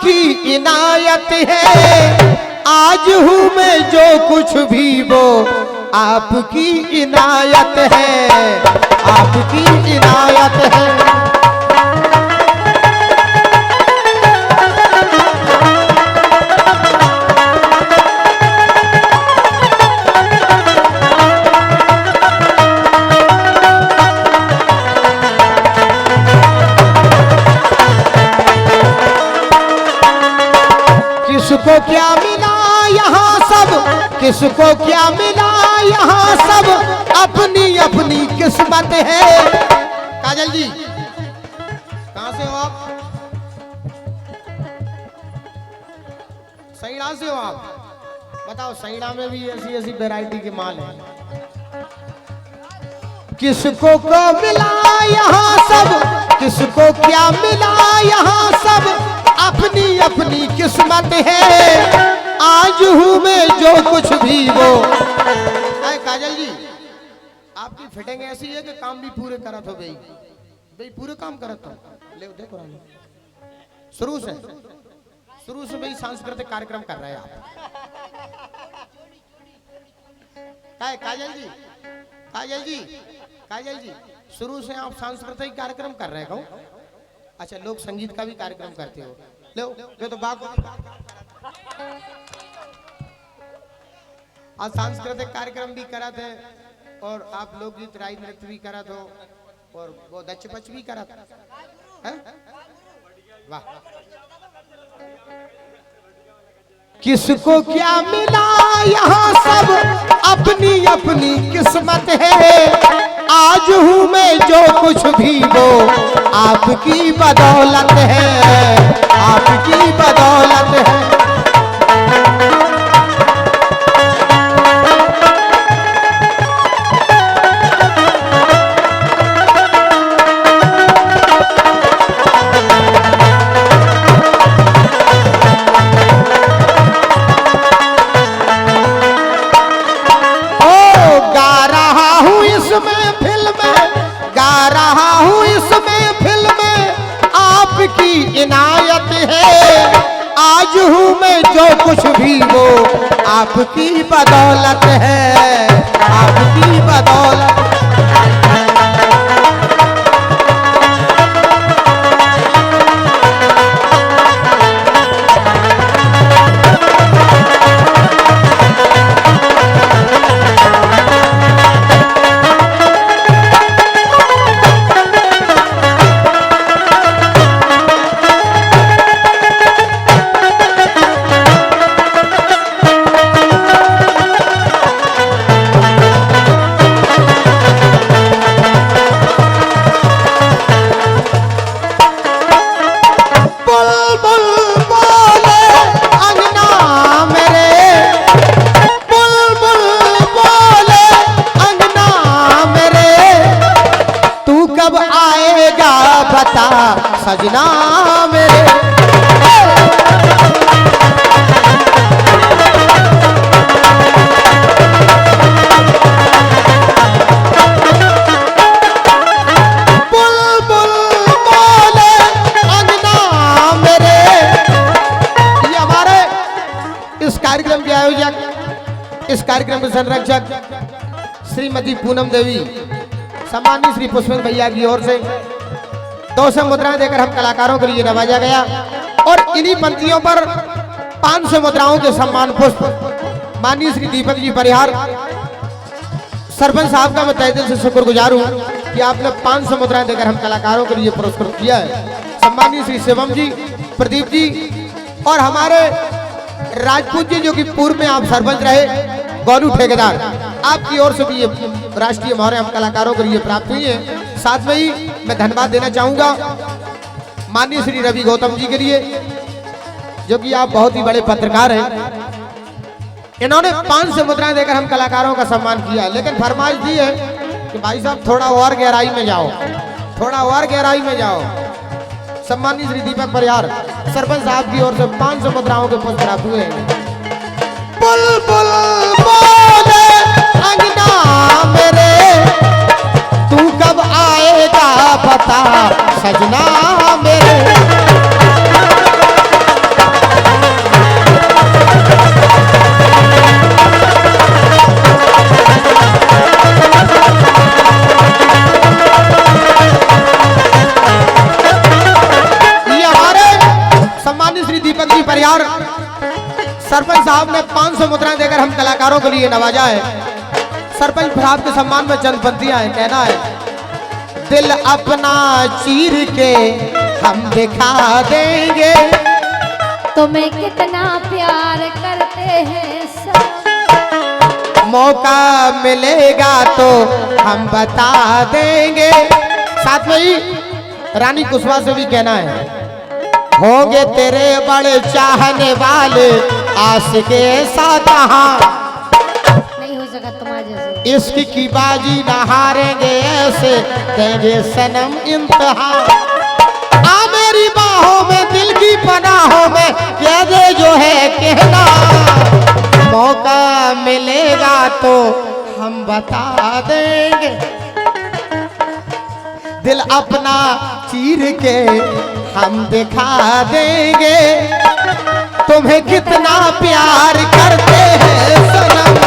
आपकी इनायत है, आज हूँ मैं जो कुछ भी वो आपकी इनायत है, आपकी इनायत है। किसको क्या मिला यहाँ सब, किसको क्या मिला यहाँ सब, अपनी अपनी किस्मत है। काजल जी कहाँ से हो आप? सैड़ा से हो आप? बताओ सैड़ा में भी ऐसी ऐसी वैरायटी के माल है। किसको को मिला यहाँ सब, किसको क्या मिला यहाँ सब, अपनी अपनी किस्मत है, आज हूँ मैं जो कुछ भी वो। काजल जी आपकी फिटिंग ऐसी है कि काम भी पूरे करत हो भाई, भाई पूरे काम करत हो। ले देखो शुरू से भाई सांस्कृतिक कार्यक्रम कर रहे हैं आप। काजल जी काजल जी काजल जी शुरू से आप सांस्कृतिक कार्यक्रम कर रहे हो। अच्छा लोक संगीत का भी कार्यक्रम करते हो। ले तो बाग आज सांस्कृतिक कार्यक्रम भी करा थे और आप लोकगीत राय नृत्य भी करा हो और वो दच पच भी करा था। वाह। किसको क्या मिला यहाँ सब, अपनी अपनी किस्मत है, आज हूँ मैं जो कुछ भी वो आपकी बदौलत है, आपकी बदौलत है। इनायत है, आज हूँ मैं जो कुछ भी वो आपकी बदौलत है, आपकी बदौलत। सजना मेरे बुलबुल बोले अंगना मेरे। ये हमारे इस कार्यक्रम के आयोजक, इस कार्यक्रम के संरक्षक श्रीमती पूनम देवी, सम्मानित श्री पुष्पेंद्र भैया की ओर से 200 मुद्राएं देकर हम कलाकारों के लिए नवाजा गया और इन्हीं पंक्तियों पर 500 मुद्राओं के सम्मान पुष्प माननीय श्री दीपक जी परिहार सरपंच साहब का मैं तहे दिल से शुक्रगुजार हूं कि आपने 500 मुद्राएं देकर हम कलाकारों के लिए पुरस्कृत किया है। सम्मानित श्री शिवम जी, प्रदीप जी और हमारे राजपूत जी जो कि पूर्व में आप सरपंच रहे, गोलू ठेकेदार, आपकी ओर से भी ये राष्ट्रीय मोहरें हम कलाकारों के लिए प्राप्त हुई है। साथ में ही मैं धन्यवाद देना चाहूंगा माननीय श्री रवि गौतम जी के लिए जो कि आप बहुत ही बड़े पत्रकार हैं। इन्होंने 500 मुद्राएं देकर हम कलाकारों का सम्मान किया, लेकिन फरमाइश दी है कि भाई साहब थोड़ा और गहराई में जाओ, थोड़ा और गहराई में जाओ। सम्मानित श्री दीपक परिहार सरपंच साहब की ओर से 500 मुद्राओं के पुष्प प्राप्त हुए हैं। बुलबुल बोले अंगना मेरे, तू कब आएगा बता सजना मेरे। सरपंच साहब ने 500 मुद्रा देकर हम कलाकारों के लिए नवाजा है। सरपंच साहब के सम्मान में चंद पंक्तियां हैं। कहना है, दिल अपना चीर के हम दिखा देंगे तुम्हें कितना प्यार करते हैं सब। मौका मिलेगा तो हम बता देंगे। साथ में ही रानी कुशवाहा से भी कहना है, होंगे तेरे बड़े चाहने वाले आशिके साथ। नहीं हो सका तुम्हारे जैसे। इश्क की बाजी न हारेंगे ऐसे देंगे सनम इम्तिहान। आ मेरी बाहों में दिल की पनाहों में कह दे जो है कहना। मौका मिलेगा तो हम बता देंगे दिल अपना चीर के हम दिखा देंगे तुम्हें कितना प्यार करते हैं सनम।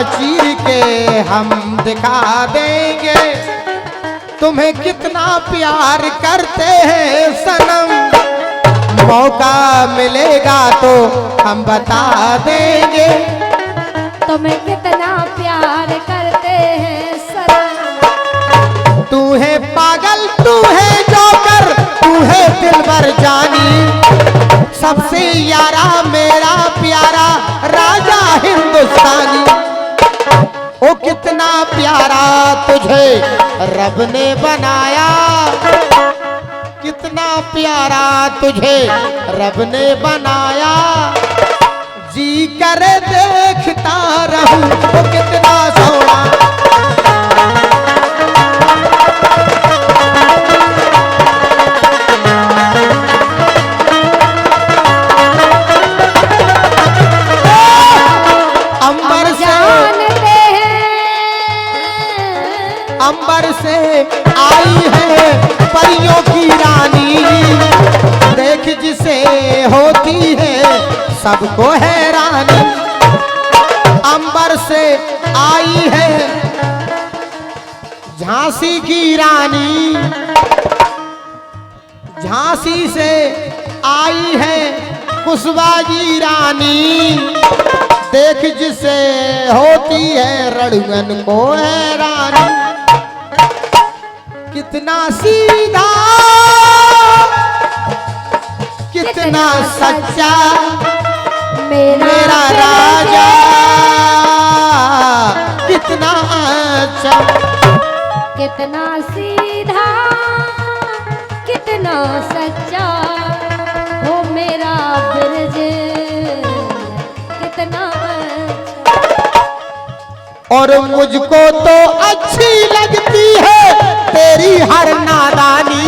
चीर के हम दिखा देंगे तुम्हें कितना प्यार करते हैं सनम। मौका मिलेगा तो हम बता देंगे तुम्हें कितना प्यार करते हैं सनम। तू है पागल तू है जोकर तू है दिलबर जानी सबसे यारा मेरा प्यारा राजा हिंदुस्तानी। ओ कितना प्यारा तुझे रब ने बनाया कितना प्यारा तुझे रब ने बनाया जी कर देखता रहूं ओ कितना सोना। अंबर से आई है परियों की रानी देख जिसे होती है सबको हैरानी। अंबर से आई है झांसी की रानी झांसी से आई है कुशवाहा की रानी देख जिसे होती है रणगन को हैरानी। कितना सीधा कितना सच्चा मेरा राजा कितना अच्छा। कितना सीधा कितना सच्चा हो मेरा ब्रज कितना अच्छा। और मुझको तो अच्छी लगती है तेरी हर नादानी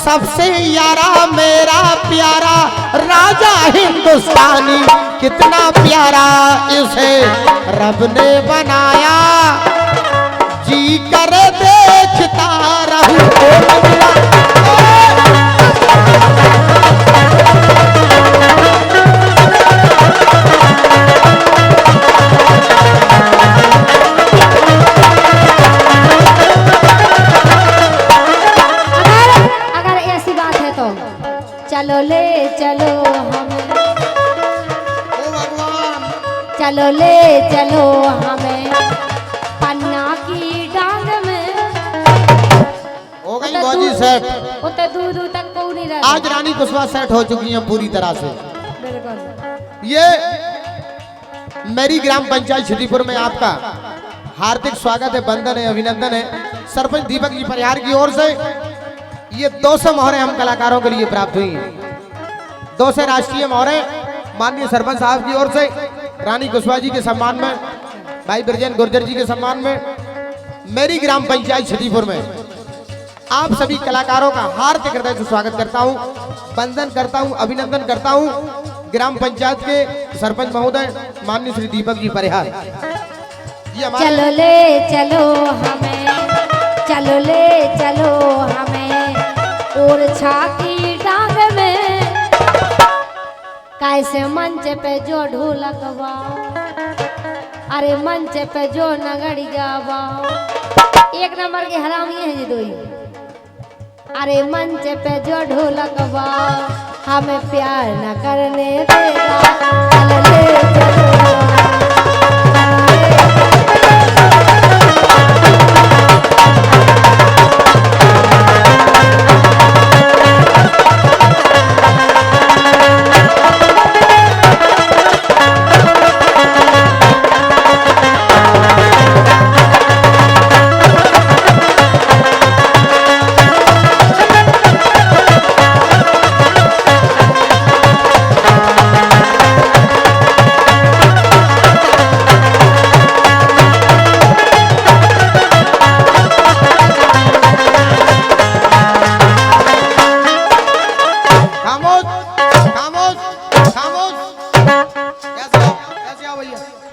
सबसे यारा मेरा प्यारा राजा हिंदुस्तानी। कितना प्यारा इसे रब ने बनाया जी कर देखता रहूं ओ मेरा। चलो ले चलो हमें ओ भगवान चलो ले चलो हमें पन्ना की डांग में। हो गई बाजी सेट। उते दूर दूर तक कोई नहीं रहा। आज रानी कुशवाहा सेट हो चुकी हैं पूरी तरह से। बिल्कुल। ये मेरी ग्राम पंचायत क्षतिपुर में आपका हार्दिक स्वागत है, वंदन है, अभिनंदन है। सरपंच दीपक जी परिहार की ओर से ये 200 मोहरें हम कलाकारों के लिए प्राप्त हुई हैं। 200 राष्ट्रीय मोहरें माननीय सरपंच साहब की ओर से रानी कुशवाहा जी के सम्मान में, भाई ब्रजेन गुर्जर जी के सम्मान में, मेरी ग्राम पंचायत क्षतिपुर में आप सभी कलाकारों का हार्दिक हृदय से स्वागत करता हूं, वंदन करता हूं, अभिनंदन करता हूं। ग्राम पंचायत के सरपंच महोदय माननीय श्री दीपक जी परिहार, ये हमारे चलो ले चलो हमें, चलो ले चलो हमें और छाती टांग में, कैसे मंच पे जो ढोलक बाओ, अरे मंच पे जो नगड़िया बाओ, एक नंबर के हरामी है ये दो ही। अरे मंच पे जो ढोलक बाओ हमें प्यार न करने देगा, चलो ले चलो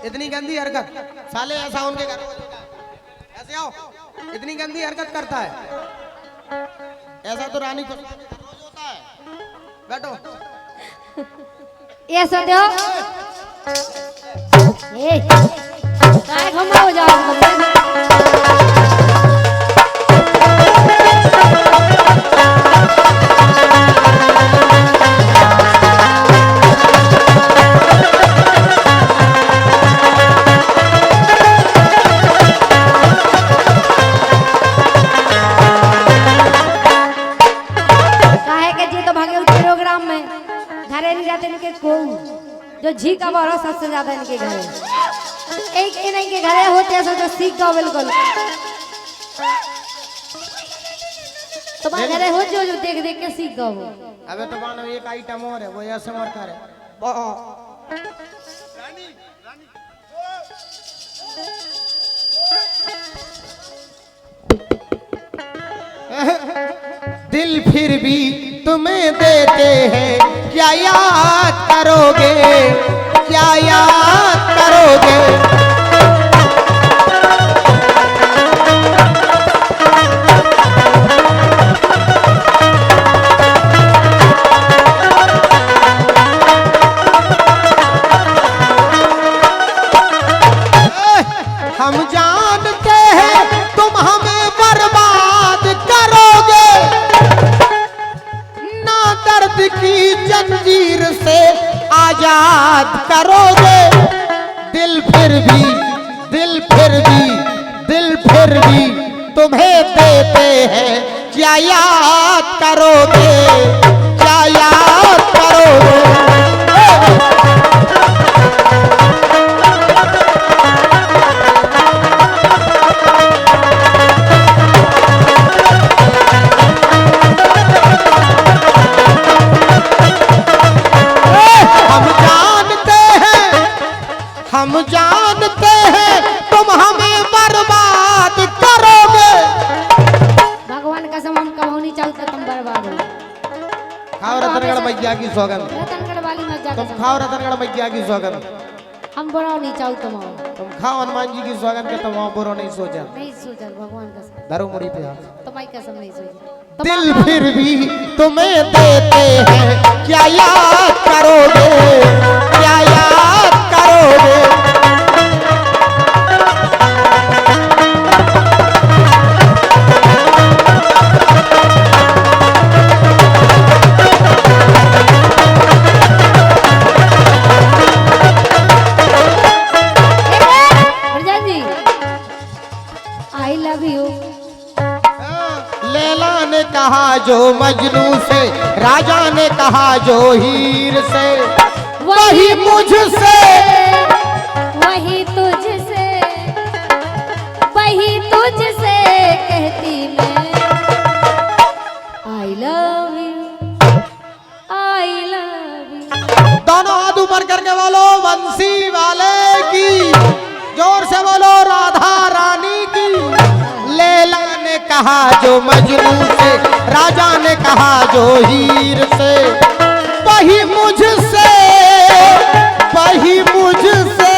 इतनी गंदी हरकत साले ऐसा उनके घर ऐसे आओ, इतनी गंदी हरकत करता है। ऐसा तो रानी को रोज होता है। बैठो ये सो दो ए काय घुमाओ जाओ जो झी का बारो सबसे ज्यादा इनके घर है। एक इनके घर होते हैं जो सीख गो बिल्कुल तुम्हारे घर हो जो देख देख के सीख गो। अबे तो मानो एक आइटम और है वो ऐसे मर कर रानी दिल फिर भी तुम्हें देते हैं, क्या याद करोगे, क्या याद करोगे। हम जानते हैं तुम हमें बर्बाद करोगे, ना दर्द की जंजीर से आजाद करोगे। दिल फिर भी दिल फिर भी दिल फिर भी तुम्हें देते हैं, क्या याद करोगे, क्या याद करोगे। हम जानते हैं तुम हमें बर्बाद करोगे। भगवान कसम हम कभी नहीं चाहते तुम बर्बाद हो। खाओ रतनगढ़ मैया की सौगंध, रतनगढ़ वाली मत जा तुम खाओ रतनगढ़ मैया की सौगंध। हम बुरा नहीं चाहते तुम खाओ हनुमान जी की सौगंध के तुम बुरा नहीं सोचा। नहीं सोचा भगवान कसम। धरो मुड़ी पे हाथ, तुम्हारी कसम नहीं सोची। दिल फिर भी तुम्हें देते हैं, क्या याद करोगे, क्या याद करोगे। लैला ने कहा जो मजनू से, राजा ने कहा जो हीर से, वही मुझसे वही तुझसे वही तुझसे कहती मैं I love you I love you. दोनों हाथ ऊपर करके बोलो बंसी वाले की, जोर से बोलो राधा रानी की। लैला ने कहा जो मजनू से, राजा ने कहा जो हीर से, वही मुझसे वही मुझसे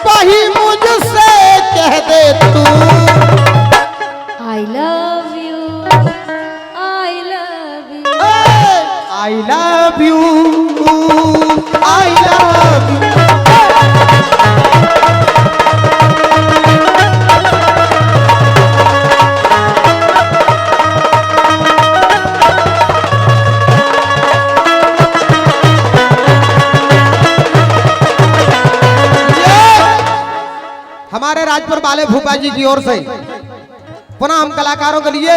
वही मुझसे वाले भूपा जी की ओर से पुनः हम कलाकारों के लिए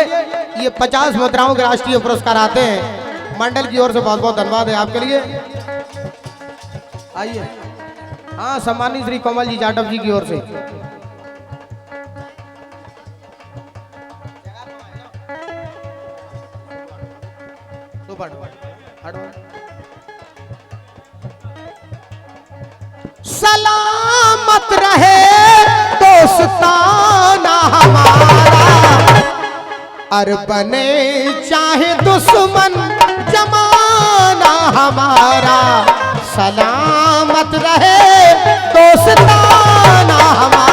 ये 50 मुद्राओं के राष्ट्रीय पुरस्कार आते हैं। मंडल की ओर से बहुत बहुत धन्यवाद है आपके लिए। आइए, हाँ, सम्मानित श्री कोमल जी जाटव जी की ओर से। सलामत रहे दोस्ताना हमारा, अर बने चाहे दुश्मन जमाना हमारा। सलामत रहे दोस्ताना हमारा।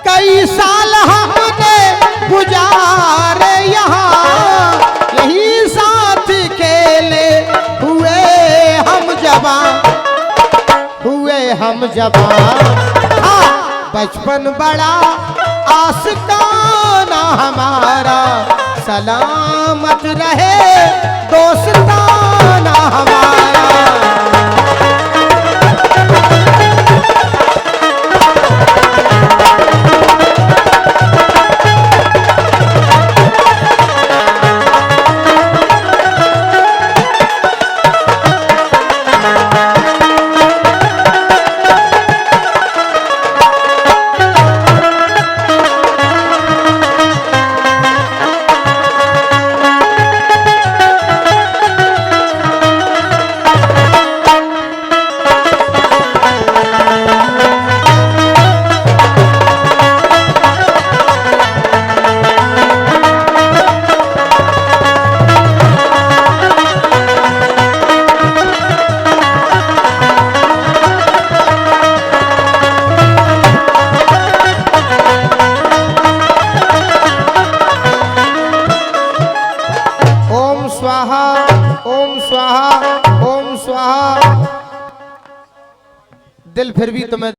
कई साल हमने गुजारे यहाँ, यही साथ खेले हुए हम जवान, हुए हम जवान। हाँ, बचपन बड़ा आस्ताना हमारा। सलामत रहे दोस्ताना हमारा। स्वाहा, ओम स्वाहा, ओम स्वाहा। दिल फिर भी तुम्हें